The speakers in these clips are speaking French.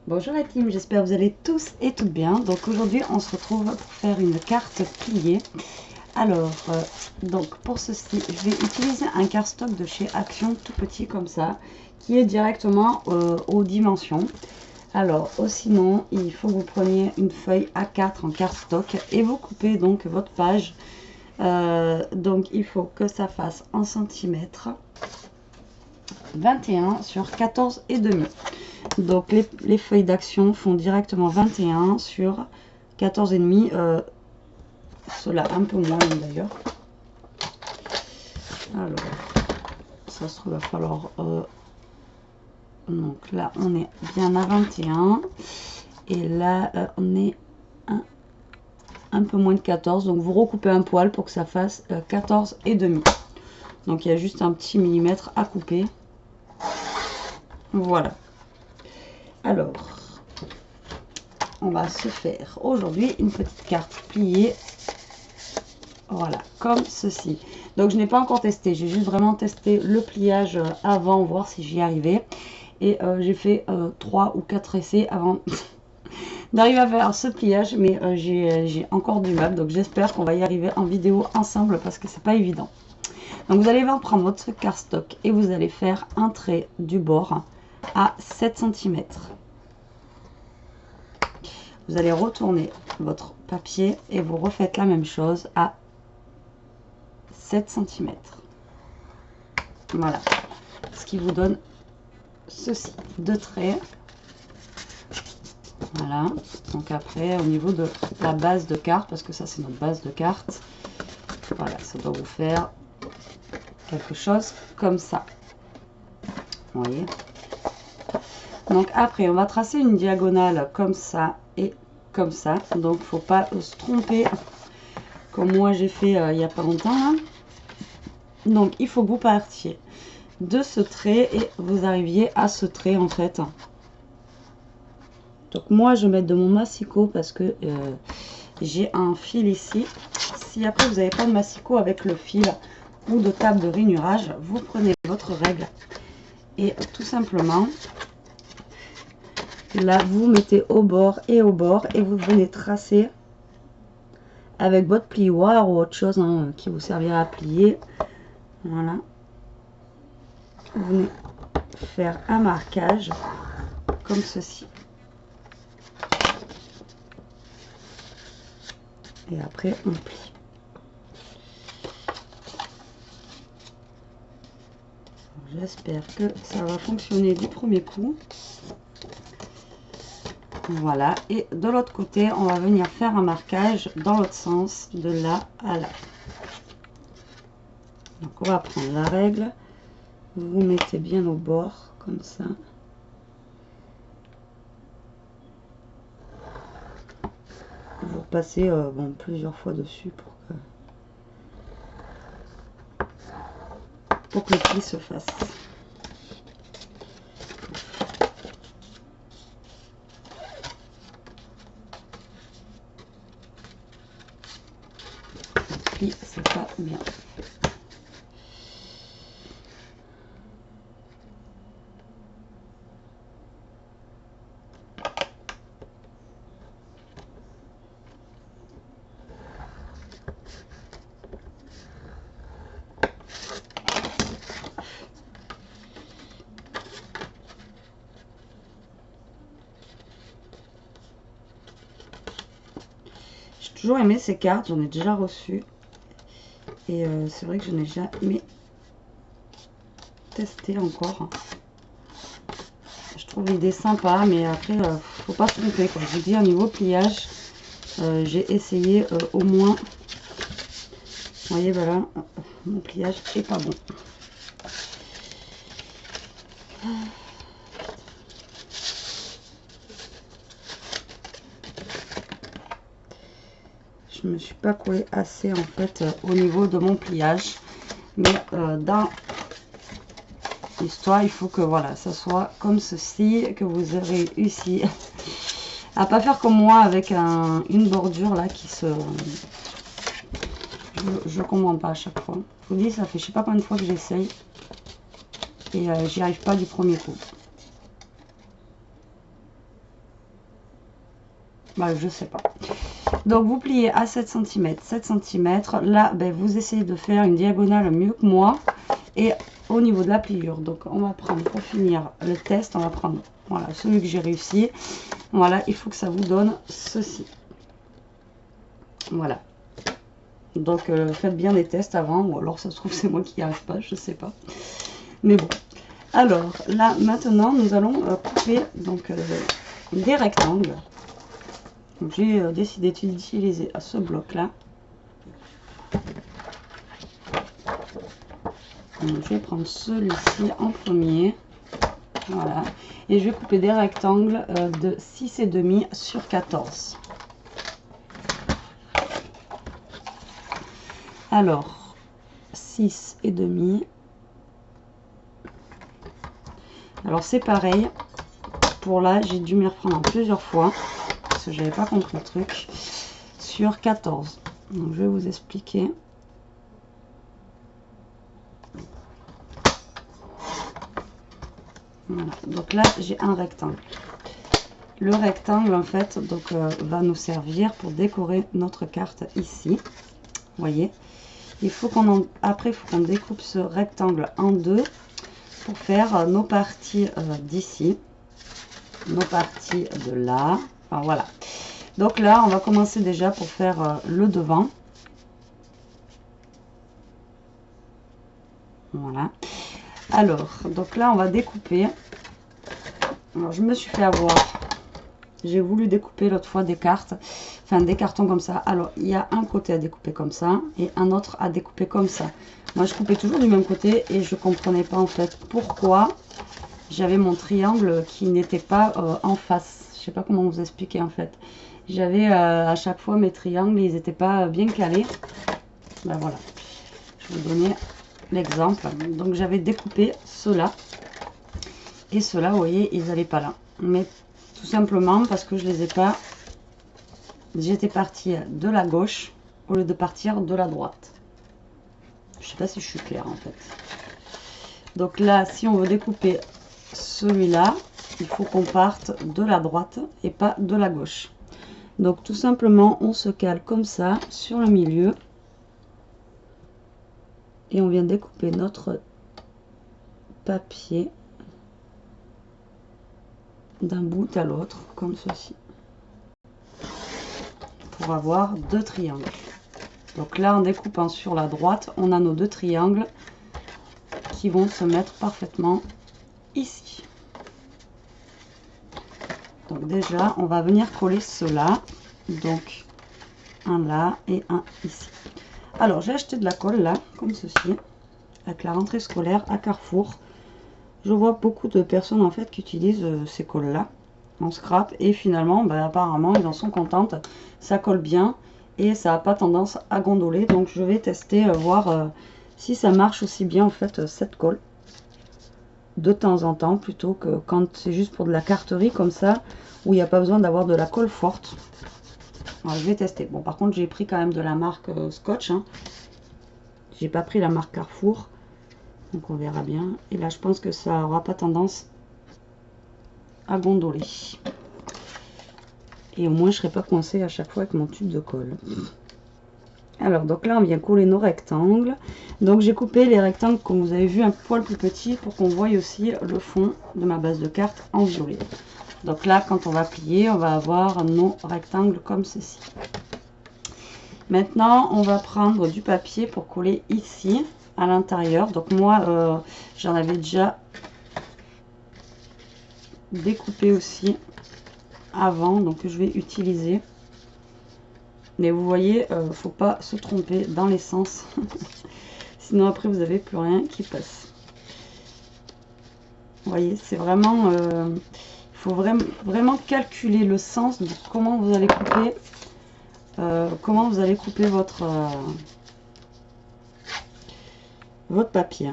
Bonjour la team, j'espère que vous allez tous et toutes bien. Donc aujourd'hui on se retrouve pour faire une carte pliée. Alors, donc pour ceci, je vais utiliser un cardstock de chez Action, tout petit comme ça, qui est directement aux dimensions. Alors, sinon, il faut que vous preniez une feuille A4 en cardstock et vous coupez donc votre page. Donc il faut que ça fasse 1 cm 21 sur 14 et demi. Donc les feuilles d'action font directement 21 sur 14 et demi. Cela un peu moins d'ailleurs. Alors, ça se trouve, il va falloir... donc là, on est bien à 21. Et là, on est un peu moins de 14. Donc, vous recoupez un poil pour que ça fasse 14 et demi. Donc, il y a juste un petit millimètre à couper. Voilà. Alors, on va se faire aujourd'hui une petite carte pliée. Voilà, comme ceci. Donc, je n'ai pas encore testé. J'ai juste vraiment testé le pliage avant, voir si j'y arrivais. Et j'ai fait 3 ou 4 essais avant d'arriver à faire ce pliage. Mais j'ai encore du mal. Donc, j'espère qu'on va y arriver en vidéo ensemble parce que c'est pas évident. Donc, vous allez prendre votre cardstock et vous allez faire un trait du bord à 7 cm. Vous allez retourner votre papier et vous refaites la même chose à 7 cm. Voilà. Ce qui vous donne ceci, 2 traits. Voilà. Donc après, au niveau de la base de carte, parce que ça c'est notre base de carte, voilà, ça doit vous faire quelque chose comme ça. Vous voyez? Donc après, on va tracer une diagonale comme ça et comme ça. Donc, faut pas se tromper comme moi j'ai fait il n'y a pas longtemps. Là. Donc, il faut que vous partiez de ce trait et vous arriviez à ce trait en fait. Donc, moi, je vais mettre de mon massicot parce que j'ai un fil ici. Si après, vous n'avez pas de massicot avec le fil ou de table de rainurage, vous prenez votre règle et tout simplement... Là, vous mettez au bord et vous venez tracer avec votre plioir ou autre chose hein, qui vous servira à plier. Voilà. Vous venez faire un marquage comme ceci. Et après, on plie. J'espère que ça va fonctionner du premier coup. Voilà, et de l'autre côté, on va venir faire un marquage dans l'autre sens, de là à là. Donc, on va prendre la règle. Vous mettez bien au bord, comme ça. Vous repassez bon, plusieurs fois dessus pour que le pli se fasse. C'est pas bien. J'ai toujours aimé ces cartes, j'en ai déjà reçu. Et c'est vrai que je n'ai jamais testé encore. Je trouve l'idée sympa, mais après, faut pas se tromper. Comme je vous dis, au niveau pliage, j'ai essayé au moins. Vous voyez, voilà, mon pliage est pas bon. Je me suis pas collé assez en fait au niveau de mon pliage, mais dans l'histoire il faut que voilà ça soit comme ceci, que vous avez réussi à pas faire comme moi avec une bordure là qui se je comprends pas à chaque fois. Je vous dis, ça fait je sais pas combien de fois que j'essaye et j'y arrive pas du premier coup. Bah, je sais pas. Donc vous pliez à 7 cm, 7 cm. Là, ben, vous essayez de faire une diagonale mieux que moi. Et au niveau de la pliure, donc on va prendre, pour finir le test, on va prendre, voilà, celui que j'ai réussi. Voilà, il faut que ça vous donne ceci. Voilà. Donc faites bien les tests avant, ou alors ça se trouve c'est moi qui n'y arrive pas, je sais pas. Mais bon. Alors là maintenant nous allons couper donc des rectangles. J'ai décidé d'utiliser ce bloc là. Donc, je vais prendre celui-ci en premier. Voilà. Et je vais couper des rectangles de 6,5 sur 14. Alors, 6,5. Alors c'est pareil. Pour là, j'ai dû m'y reprendre plusieurs fois. Parce que j'avais pas compris le truc. Sur 14. Donc je vais vous expliquer. Voilà. Donc là, j'ai un rectangle. Le rectangle, en fait, donc, va nous servir pour décorer notre carte ici. Vous voyez. Il faut après, il faut qu'on découpe ce rectangle en deux pour faire nos parties d'ici, nos parties de là. Enfin, voilà. Donc là, on va commencer déjà pour faire le devant. Voilà. Alors, donc là, on va découper. Alors, je me suis fait avoir. J'ai voulu découper l'autre fois des cartes, enfin des cartons comme ça. Alors, il y a un côté à découper comme ça et un autre à découper comme ça. Moi, je coupais toujours du même côté et je comprenais pas en fait pourquoi j'avais mon triangle qui n'était pas en face. Je sais pas comment vous expliquer en fait. J'avais à chaque fois mes triangles, ils n'étaient pas bien calés. Ben voilà, je vais vous donner l'exemple. Donc, j'avais découpé ceux-là et ceux-là, vous voyez, ils n'allaient pas là. Mais tout simplement parce que je les ai pas. J'étais partie de la gauche au lieu de partir de la droite. Je sais pas si je suis claire en fait. Donc là, si on veut découper celui-là, il faut qu'on parte de la droite et pas de la gauche. Donc tout simplement, on se cale comme ça sur le milieu. Et on vient découper notre papier d'un bout à l'autre, comme ceci. Pour avoir deux triangles. Donc là, en découpant sur la droite, on a nos deux triangles qui vont se mettre parfaitement ici. Donc déjà, on va venir coller cela. Donc un là et un ici. Alors, j'ai acheté de la colle là, comme ceci, avec la rentrée scolaire à Carrefour. Je vois beaucoup de personnes en fait qui utilisent ces colles là en scrap et finalement bah, apparemment ils en sont contentes, ça colle bien et ça n'a pas tendance à gondoler. Donc je vais tester voir si ça marche aussi bien en fait cette colle de temps en temps plutôt que quand c'est juste pour de la carterie comme ça où il n'y a pas besoin d'avoir de la colle forte. Alors, je vais tester. Bon, par contre j'ai pris quand même de la marque Scotch, hein. J'ai pas pris la marque Carrefour. Donc on verra bien. Et là je pense que ça aura pas tendance à gondoler. Et au moins je serai pas coincée à chaque fois avec mon tube de colle. Alors donc là on vient coller nos rectangles. Donc j'ai coupé les rectangles comme vous avez vu un poil plus petits pour qu'on voie aussi le fond de ma base de carte en violet. Donc là quand on va plier on va avoir nos rectangles comme ceci. Maintenant on va prendre du papier pour coller ici à l'intérieur. Donc moi j'en avais déjà découpé aussi avant, donc je vais utiliser. Mais vous voyez, faut pas se tromper dans les sens. Sinon après vous avez plus rien qui passe. Vous voyez, c'est vraiment il faut vraiment calculer le sens de comment vous allez couper votre papier.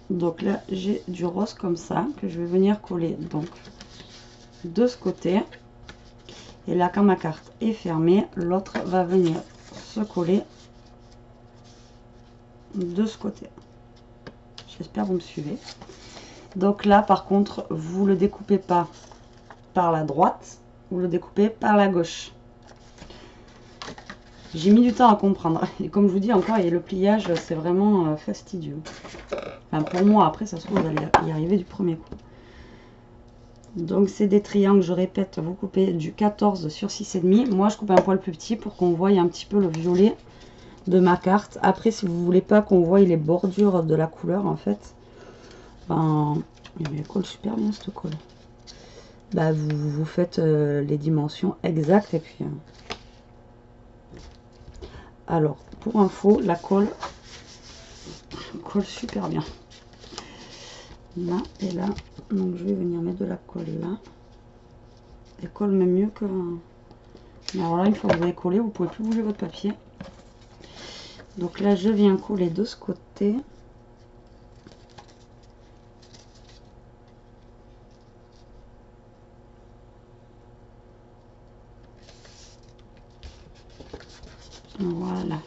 Donc là j'ai du rose comme ça que je vais venir coller donc de ce côté. Et là quand ma carte est fermée, l'autre va venir se coller de ce côté. J'espère que vous me suivez. Donc là par contre vous le découpez pas par la droite vous le découpez par la gauche. J'ai mis du temps à comprendre. Et comme je vous dis encore, et le pliage, c'est vraiment fastidieux. Enfin, pour moi, après, ça se trouve, vous allez y arriver du premier coup. Donc, c'est des triangles, je répète, vous coupez du 14 sur 6,5. Moi, je coupe un poil plus petit pour qu'on voie un petit peu le violet de ma carte. Après, si vous voulez pas qu'on voie les bordures de la couleur, en fait, ben, elle colle super bien cette colle. Bah, vous faites les dimensions exactes et puis... Alors, pour info, la colle colle super bien. Là et là. Donc, je vais venir mettre de la colle là. Elle colle même mieux que... Mais alors là, une fois que vous avez collé, vous pouvez plus bouger votre papier. Donc là, je viens coller de ce côté. Voilà.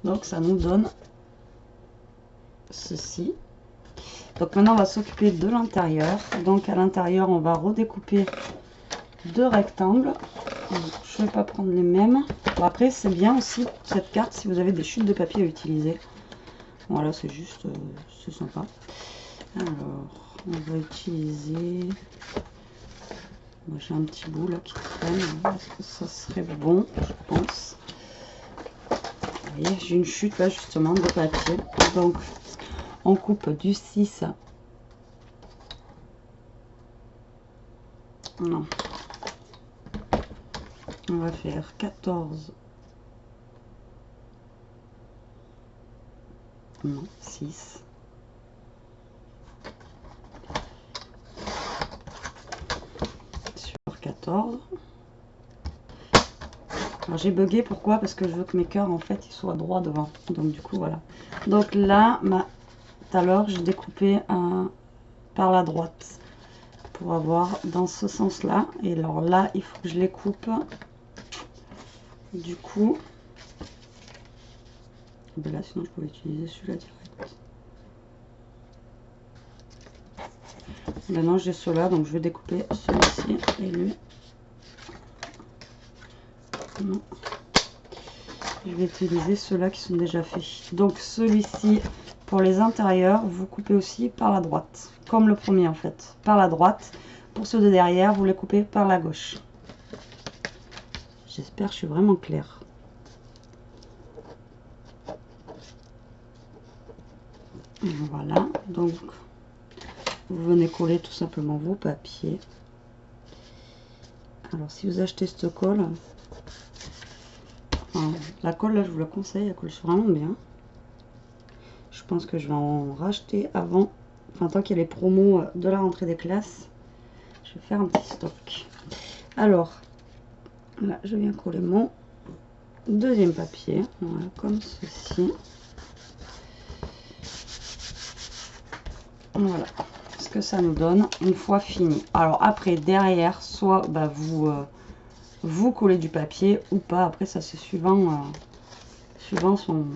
Donc ça nous donne ceci. Donc maintenant on va s'occuper de l'intérieur. Donc à l'intérieur on va redécouper deux rectangles. Donc, je ne vais pas prendre les mêmes. Bon, après c'est bien aussi cette carte si vous avez des chutes de papier à utiliser. Voilà, c'est juste c'est sympa. Alors on va utiliser... Moi j'ai un petit bout là qui traîne. Est-ce que ça serait bon? Je pense. Vous voyez, j'ai une chute là justement de papier. Donc on coupe du 6. Non. On va faire 14. Non, 6. Sur 14. Alors j'ai bugué, pourquoi? Parce que je veux que mes cœurs en fait ils soient droits devant. Donc du coup voilà. Donc là, tout à l'heure j'ai découpé par la droite pour avoir dans ce sens là. Et alors là il faut que je les coupe. Du coup, ben là sinon je pouvais utiliser celui-là direct. Maintenant j'ai ceux-là, donc je vais découper celui-ci et lui. Non. Je vais utiliser ceux-là qui sont déjà faits. Donc celui-ci, pour les intérieurs, vous coupez aussi par la droite. Comme le premier en fait, par la droite. Pour ceux de derrière, vous les coupez par la gauche. J'espère que je suis vraiment claire. Voilà, donc vous venez coller tout simplement vos papiers. Alors si vous achetez cette colle, enfin, la colle là je vous la conseille, elle colle vraiment bien. Je pense que je vais en racheter avant, enfin tant qu'il y a les promos de la rentrée des classes, je vais faire un petit stock. Alors là je viens coller mon deuxième papier, voilà, comme ceci. Voilà ce que ça nous donne une fois fini. Alors après derrière, soit bah, vous collez du papier ou pas. Après ça c'est suivant son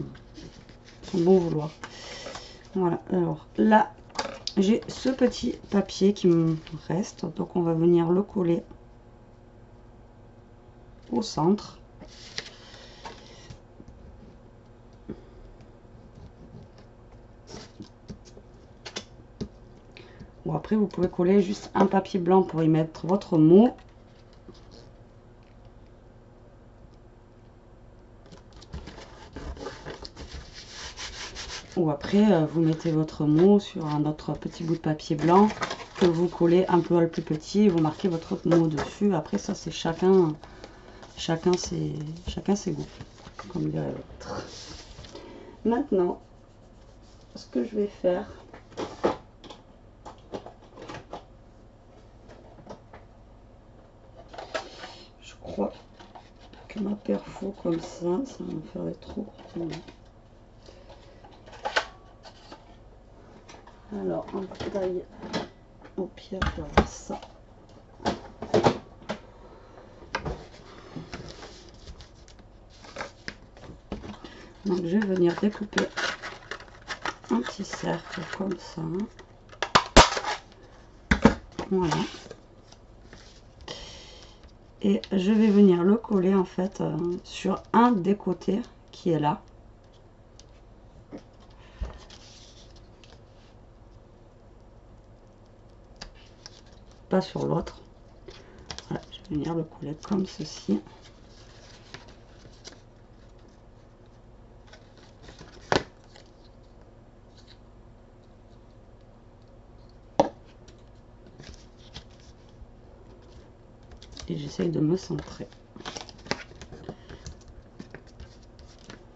bon vouloir. Voilà. Alors là j'ai ce petit papier qui me reste, donc on va venir le coller au centre. Bon, après vous pouvez coller juste un papier blanc pour y mettre votre mot. Ou après vous mettez votre mot sur un autre petit bout de papier blanc que vous collez un peu plus petit et vous marquez votre mot dessus. Après ça c'est chacun ses goûts, comme dirait l'autre. Maintenant ce que je vais faire, je crois que ma perfo comme ça va me faire des trop. Alors en taille au pire je vais avoir ça. Donc je vais venir découper un petit cercle comme ça. Voilà. Et je vais venir le coller en fait sur un des côtés qui est là. Pas sur l'autre. Voilà, je vais venir le coller comme ceci. Et j'essaye de me centrer.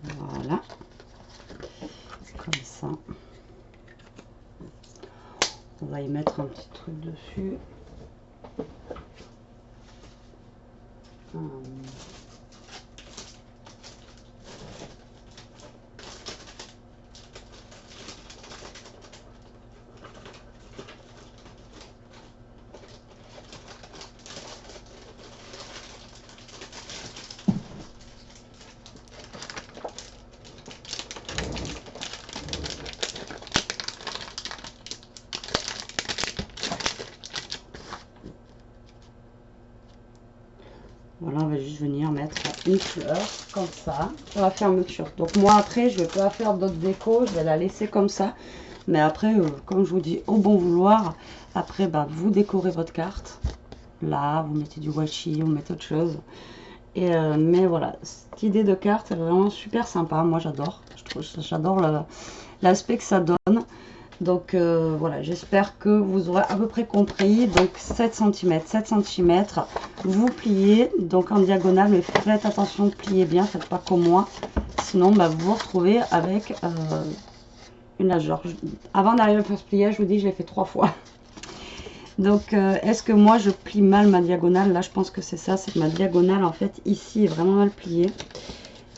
Voilà. Comme ça. On va y mettre un petit truc dessus. Voilà, on va juste venir mettre une fleur comme ça sur la fermeture. Donc moi après, je ne vais pas faire d'autres déco, je vais la laisser comme ça. Mais après, comme je vous dis, au bon vouloir, après bah, vous décorez votre carte. Là, vous mettez du washi, vous mettez autre chose. Et mais voilà, cette idée de carte est vraiment super sympa. Moi j'adore, j'adore l'aspect que ça donne. Donc voilà, j'espère que vous aurez à peu près compris. Donc 7 cm, 7 cm, vous pliez donc en diagonale, mais faites attention de plier bien, faites pas comme moi. Sinon bah, vous vous retrouvez avec une largeur. Avant d'arriver à faire ce pliage, je vous dis, je l'ai fait 3 fois. Donc est-ce que moi je plie mal ma diagonale? Là je pense que c'est ça, c'est que ma diagonale en fait ici est vraiment mal pliée.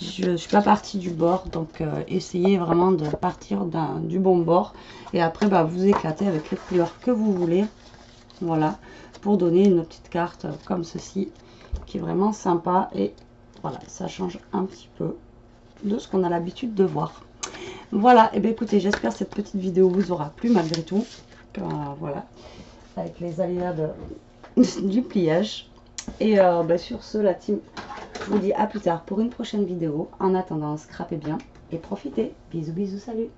Je ne suis pas partie du bord, donc essayez vraiment de partir du bon bord. Et après bah, vous éclatez avec les couleurs que vous voulez. Voilà, pour donner une petite carte comme ceci, qui est vraiment sympa. Et voilà, ça change un petit peu de ce qu'on a l'habitude de voir. Voilà, et bien écoutez, j'espère que cette petite vidéo vous aura plu malgré tout. Voilà, avec les aléas du pliage. Et bah, sur ce, la team, je vous dis à plus tard pour une prochaine vidéo. En attendant, scrapez bien et profitez. Bisous, bisous, salut!